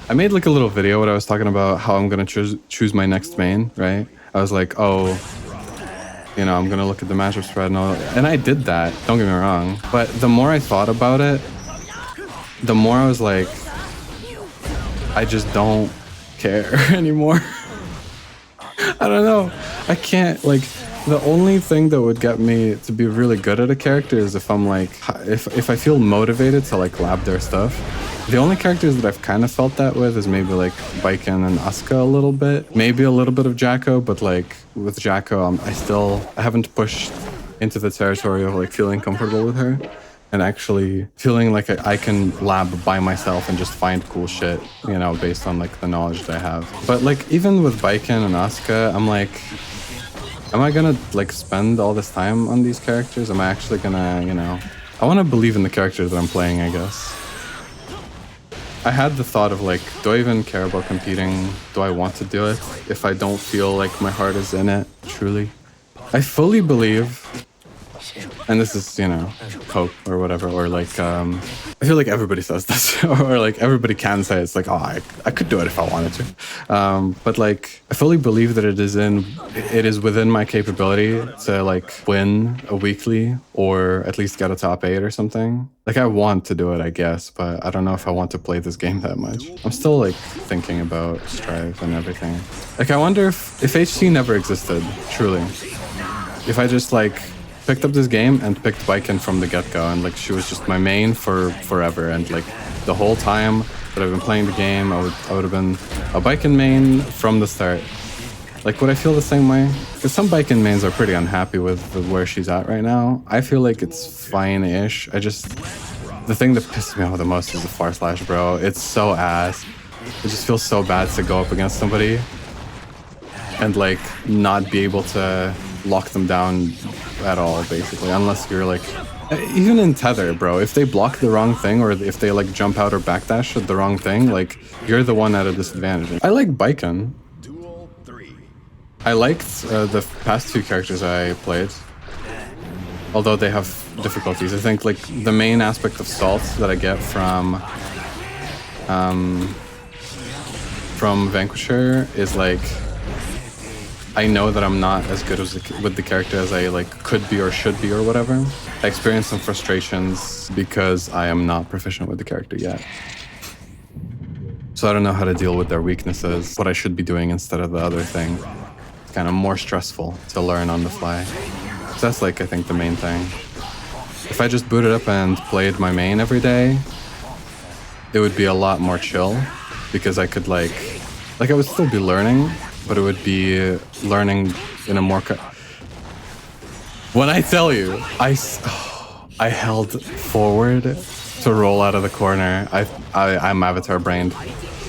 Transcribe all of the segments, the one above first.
I made like a little video when I was talking about how I'm gonna choose my next main, right? I was like, oh, you know, I'm gonna look at the matchup spread and all, and I did that. Don't get me wrong, but the more I thought about it, the more I was like, I just don't care anymore. I don't know. I can't like. The only thing that would get me to be really good at a character is if I'm like, if I feel motivated to like lab their stuff. The only characters that I've kind of felt that with is maybe like Baiken and Asuka a little bit. Maybe a little bit of Jacko, but like with Jacko, I haven't pushed into the territory of like feeling comfortable with her and actually feeling like I can lab by myself and just find cool shit, you know, based on like the knowledge that I have. But like even with Baiken and Asuka, I'm like, am I gonna like spend all this time on these characters? Am I actually gonna, you know, I want to believe in the characters that I'm playing, I guess. I had the thought of like, do I even care about competing? Do I want to do it if I don't feel like my heart is in it, truly? I fully believe, and this is, you know, hope or whatever, or like, I feel like everybody says this, or like everybody can say it's like, oh, I could do it if I wanted to. But like, I fully believe that it is within my capability to like win a weekly or at least get a top 8 or something. Like I want to do it, I guess, but I don't know if I want to play this game that much. I'm still like thinking about Strive and everything. Like I wonder if HC never existed, truly. If I just like picked up this game and picked Baiken from the get-go, and like she was just my main for forever, and like the whole time that I've been playing the game, I would have been a Baiken main from the start. Like, would I feel the same way? Because some Baiken mains are pretty unhappy with where she's at right now. I feel like it's fine-ish. The thing that pisses me off the most is the /, bro. It's so ass. It just feels so bad to go up against somebody and like not be able to lock them down at all, basically, unless you're like, even in Tether, bro, if they block the wrong thing or if they like jump out or backdash at the wrong thing, like you're the one at a disadvantage. I like Baiken. I liked the past 2 characters I played, although they have difficulties. I think like the main aspect of Salt that I get from Vanquisher is like, I know that I'm not as good with the character as I like could be or should be or whatever. I experience some frustrations because I am not proficient with the character yet. So I don't know how to deal with their weaknesses, what I should be doing instead of the other thing. It's kind of more stressful to learn on the fly. So that's like, I think, the main thing. If I just booted up and played my main every day, it would be a lot more chill because I could like I would still be learning, but it would be learning in a more... When I tell you, I held forward to roll out of the corner. I'm avatar brained.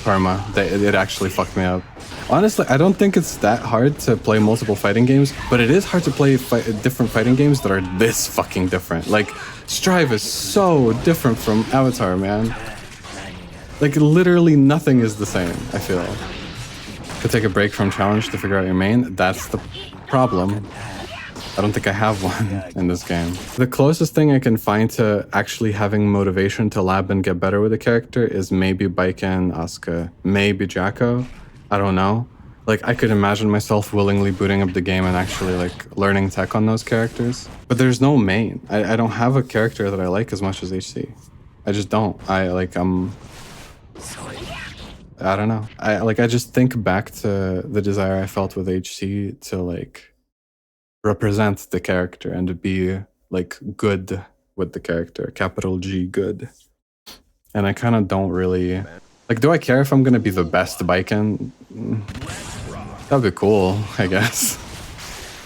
Karma. It actually fucked me up. Honestly, I don't think it's that hard to play multiple fighting games, but it is hard to play different fighting games that are this fucking different. Like, Strive is so different from Avatar, man. Like, literally nothing is the same, I feel. Could take a break from challenge to figure out your main. That's the problem. I don't think I have one in this game. The closest thing I can find to actually having motivation to lab and get better with a character is maybe Baiken, Asuka, maybe Jacko. I don't know. Like, I could imagine myself willingly booting up the game and actually like learning tech on those characters. But there's no main. I don't have a character that I like as much as HC. I just don't. I don't know. I just think back to the desire I felt with HC to like represent the character and to be like good with the character, capital G good. And I kind of don't really like, do I care if I'm gonna be the best Baiken? That'd be cool, I guess.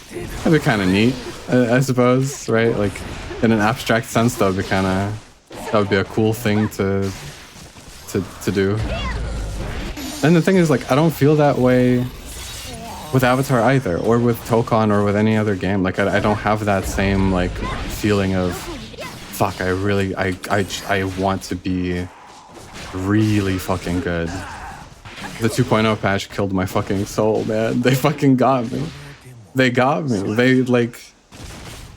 That'd be kind of neat, I suppose, right? Like in an abstract sense, that would be a cool thing to do. And the thing is, like, I don't feel that way with Avatar either, or with Tokon, or with any other game. Like, I don't have that same, like, feeling of, fuck, I want to be really fucking good. The 2.0 patch killed my fucking soul, man. They fucking got me. They got me.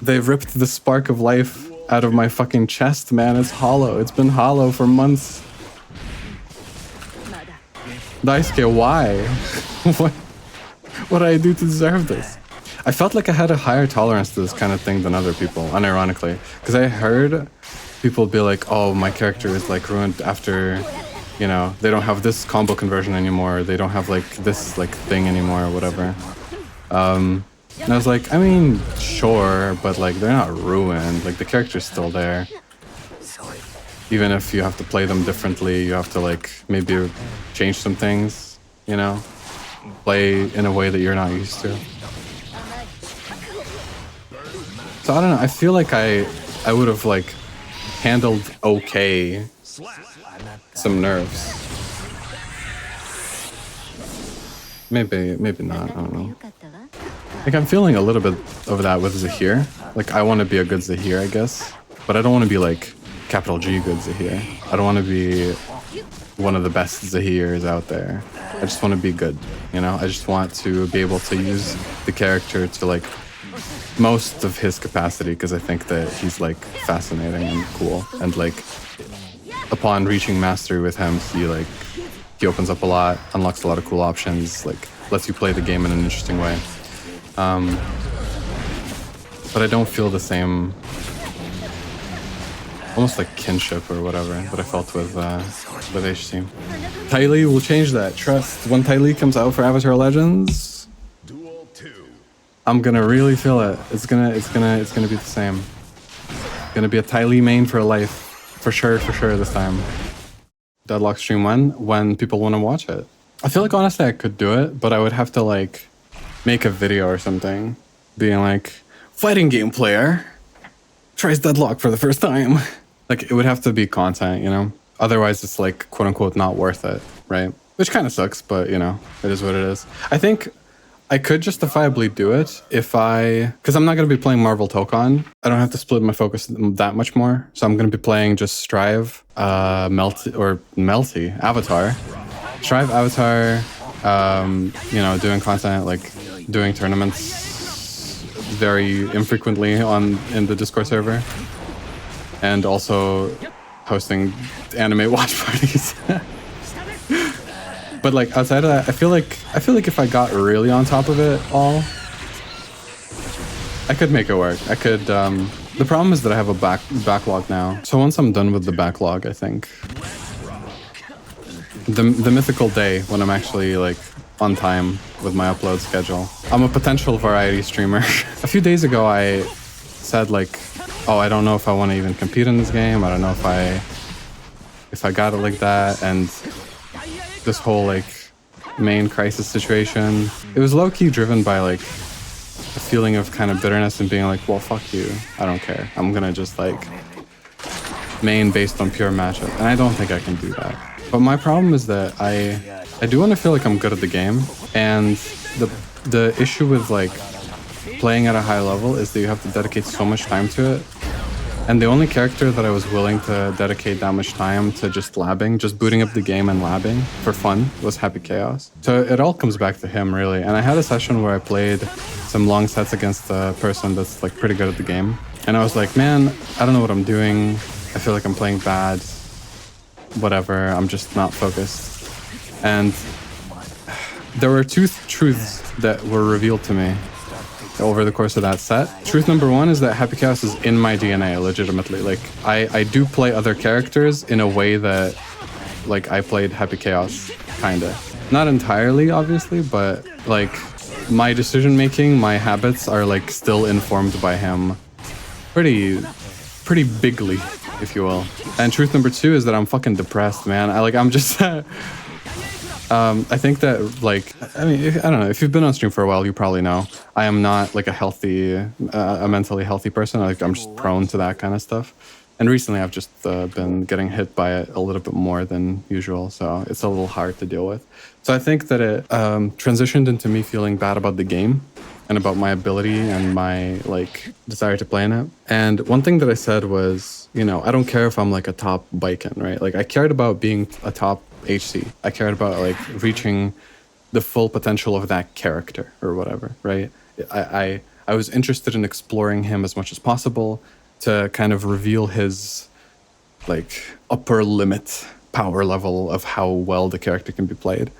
They ripped the spark of life out of my fucking chest, man. It's hollow. It's been hollow for months. Daisuke, why? what what did I do to deserve this? I felt like I had a higher tolerance to this kind of thing than other people, unironically. Because I heard people be like, oh, my character is like ruined after, you know, they don't have this combo conversion anymore, they don't have like this like thing anymore or whatever. And I was like, I mean, sure, but like they're not ruined, like the character's still there. Even if you have to play them differently, you have to like maybe change some things, you know, play in a way that you're not used to. So I don't know, I feel like I would have like handled okay some nerfs. Maybe not, I don't know. Like I'm feeling a little bit of that with Zahir. Like I want to be a good Zahir, I guess, but I don't want to be like capital G good Zahir. I don't want to be one of the best Zahirs out there. I just want to be good, you know? I just want to be able to use the character to like most of his capacity, because I think that he's like fascinating and cool. And like upon reaching mastery with him, he opens up a lot, unlocks a lot of cool options, like lets you play the game in an interesting way. But I don't feel the same, almost like kinship or whatever that I felt with HC. Ty Lee will change that. Trust. When Ty Lee comes out for Avatar Legends, I'm gonna really feel it. It's gonna be the same. Gonna be a Ty Lee main for life, for sure this time. Deadlock stream when people want to watch it. I feel like honestly I could do it, but I would have to like make a video or something, being like, fighting game player tries Deadlock for the first time. Like it would have to be content, you know? Otherwise it's like quote unquote not worth it, right? Which kind of sucks, but you know, it is what it is. I think I could justifiably do it if because I'm not going to be playing Marvel Tokon. I don't have to split my focus that much more. So I'm going to be playing just Strive, Melty, Avatar. Strive, Avatar, you know, doing content, like doing tournaments very infrequently in the Discord server. And also hosting anime watch parties. But like outside of that, I feel like if I got really on top of it all, I could make it work. I could. The problem is that I have a backlog now. So once I'm done with the backlog, I think the mythical day when I'm actually like on time with my upload schedule. I'm a potential variety streamer. A few days ago, I said like, oh, I don't know if I want to even compete in this game. I don't know if I got it like that, and this whole like main crisis situation, it was low-key driven by like a feeling of kind of bitterness and being like, well, fuck you, I don't care, I'm gonna just like main based on pure matchup, and I don't think I can do that. But my problem is that I do want to feel like I'm good at the game, and the issue with like playing at a high level is that you have to dedicate so much time to it. And the only character that I was willing to dedicate that much time to just labbing, just booting up the game and labbing for fun, was Happy Chaos. So it all comes back to him, really. And I had a session where I played some long sets against a person that's like pretty good at the game. And I was like, man, I don't know what I'm doing. I feel like I'm playing bad. Whatever, I'm just not focused. And there were two truths that were revealed to me over the course of that set. Truth number one is that Happy Chaos is in my DNA, legitimately. Like, I do play other characters in a way that, like, I played Happy Chaos, kinda. Not entirely, obviously, but, like, my decision-making, my habits are, like, still informed by him pretty bigly, if you will. And truth number two is that I'm fucking depressed, man. I'm just... I think that, like, I mean, I don't know, if you've been on stream for a while, you probably know I am not like a mentally healthy person. Like, I'm just prone to that kind of stuff. And recently I've just been getting hit by it a little bit more than usual. So it's a little hard to deal with. So I think that it transitioned into me feeling bad about the game and about my ability and my like desire to play in it. And one thing that I said was, you know, I don't care if I'm like a top Biken, right? Like, I cared about being a top HC. I cared about like reaching the full potential of that character or whatever, right? I was interested in exploring him as much as possible to kind of reveal his like upper limit power level of how well the character can be played,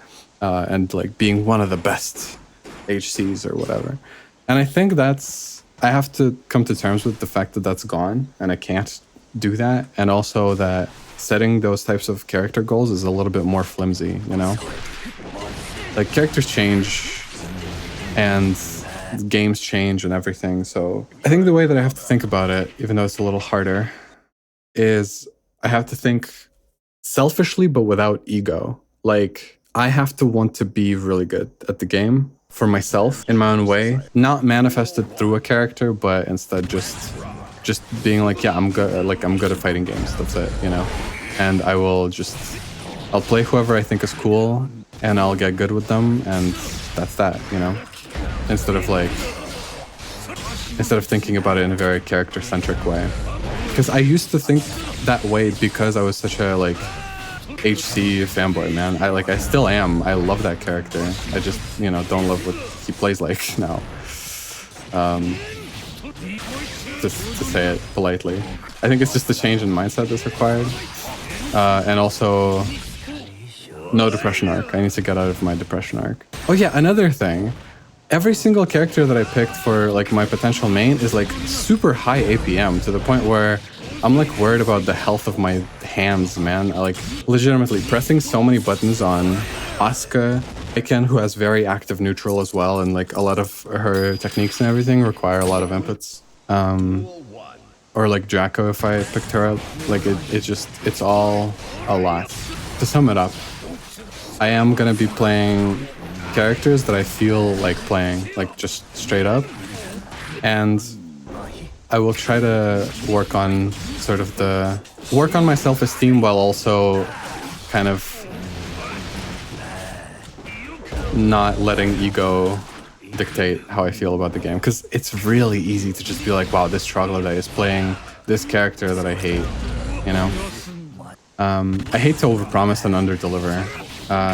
and like being one of the best HCs or whatever. And I think I have to come to terms with the fact that that's gone, and I can't do that. And also that setting those types of character goals is a little bit more flimsy, you know? Like, characters change, and games change and everything. So I think the way that I have to think about it, even though it's a little harder, is I have to think selfishly but without ego. Like, I have to want to be really good at the game for myself in my own way, not manifested through a character, but instead just being like, yeah, I'm good. Like, I'm good at fighting games. That's it, you know. And I'll play whoever I think is cool, and I'll get good with them, and that's that, you know. Instead of thinking about it in a very character-centric way. Because I used to think that way because I was such a like HC fanboy, man. I still am. I love that character. I just, you know, don't love what he plays like now. Just to say it politely. I think it's just a change in mindset that's required. And also, no depression arc. I need to get out of my depression arc. Oh yeah, another thing. Every single character that I picked for like my potential main is like super high APM, to the point where I'm like worried about the health of my hands, man. I like legitimately pressing so many buttons on Asuka, Aiken, who has very active neutral as well, and like a lot of her techniques and everything require a lot of inputs. Or like Draco, if I picked her up, like it's all a lot. To sum it up, I am gonna be playing characters that I feel like playing, like just straight up, and I will try to work on my self-esteem while also kind of not letting ego dictate how I feel about the game, because it's really easy to just be like, wow, this troglodyte is playing this character that I hate, you know. I hate to overpromise and underdeliver,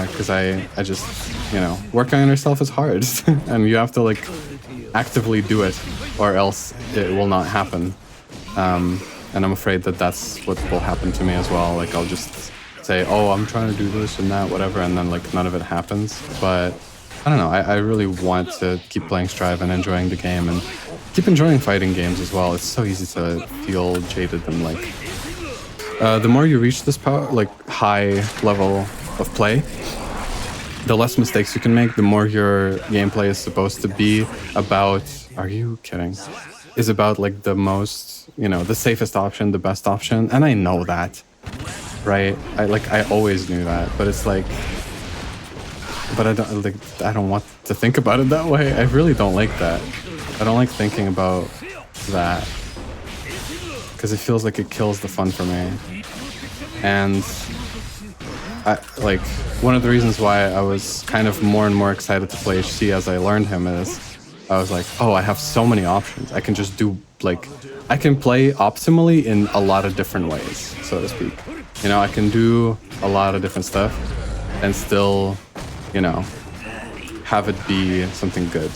because I just, you know, working on yourself is hard, and you have to like actively do it, or else it will not happen. And I'm afraid that that's what will happen to me as well. Like, I'll just say, oh, I'm trying to do this and that, whatever, and then like none of it happens. But I don't know, I really want to keep playing Strive and enjoying the game, and keep enjoying fighting games as well. It's so easy to feel jaded, and like the more you reach this high level of play, the less mistakes you can make, the more your gameplay is supposed to be about, are you kidding? Is about like the most, you know, the safest option, the best option. And I know that, right? I always knew that, but it's like, but I don't want to think about it that way. I really don't like that. I don't like thinking about that, because it feels like it kills the fun for me. And one of the reasons why I was kind of more and more excited to play HC as I learned him is I was like, oh, I have so many options. I can just do, like, I can play optimally in a lot of different ways, so to speak. You know, I can do a lot of different stuff and still, you know, have it be something good.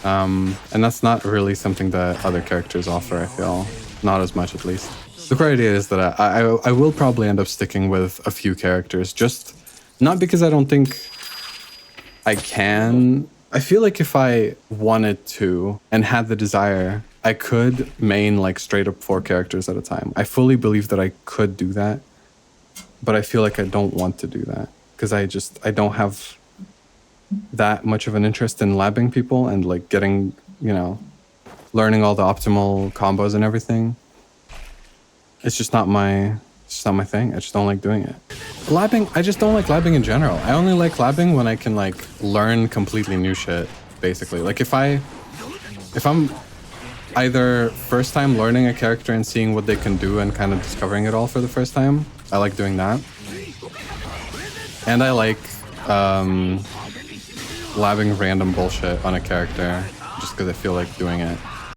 And that's not really something that other characters offer, I feel. Not as much, at least. The core idea is that I will probably end up sticking with a few characters, just not because I don't think I can. I feel like if I wanted to and had the desire, I could main like straight up 4 characters at a time. I fully believe that I could do that, but I feel like I don't want to do that, because I don't have that much of an interest in labbing people and like getting, you know, learning all the optimal combos and everything. It's just not my thing. I just don't like doing it. Labbing, I just don't like labbing in general. I only like labbing when I can like learn completely new shit, basically. Like if I'm either first time learning a character and seeing what they can do and kind of discovering it all for the first time, I like doing that. And I like labbing random bullshit on a character just because I feel like doing it.